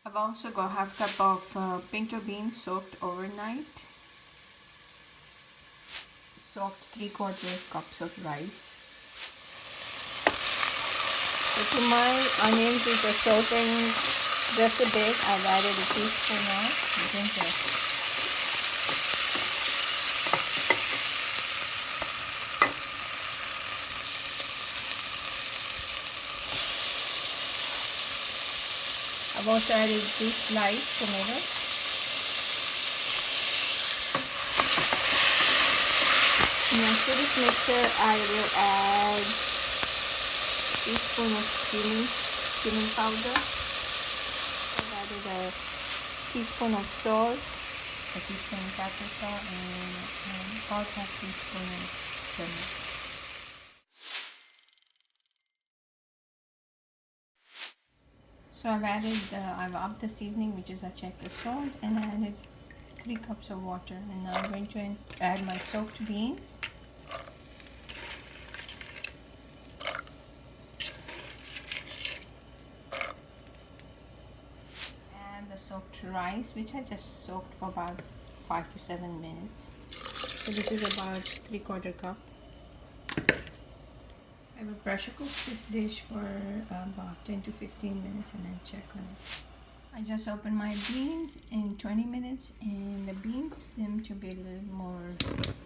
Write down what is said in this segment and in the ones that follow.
I've also got half cup of pinto beans soaked overnight. Soaked 3/4 cups of rice. So to my onions which are sauteing just a bit, I've added a teaspoon of ginger. I've also added 2 sliced tomatoes. Now to this mixture I will add a teaspoon of cumin powder. I've added a teaspoon of salt, a teaspoon of paprika, and about half teaspoon of turmeric. So I've upped the seasoning, which is I checked the salt, and I added 3 cups of water. And now I'm going to add my soaked beans. And the soaked rice, which I just soaked for about 5 to 7 minutes. So this is about 3/4 cup. I will pressure cook this dish for about 10 to 15 minutes and then check on it. I just opened my beans in 20 minutes and the beans seem to be a little more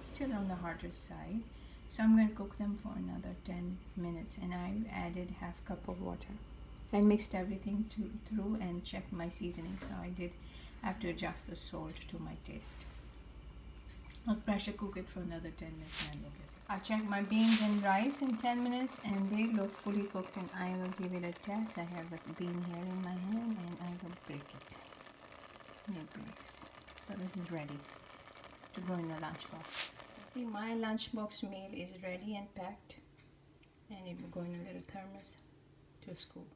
still on the harder side. So I'm going to cook them for another 10 minutes and I've added half cup of water. I mixed everything through and checked my seasoning, so I did have to adjust the salt to my taste. I'll pressure cook it for another 10 minutes and look at it. I'll check my beans and rice in 10 minutes and they look fully cooked, and I will give it a test. I have a bean here in my hand and I will break it. And it breaks. So this is ready to go in the lunchbox. See, my lunchbox meal is ready and packed, and it will go in a little thermos to school.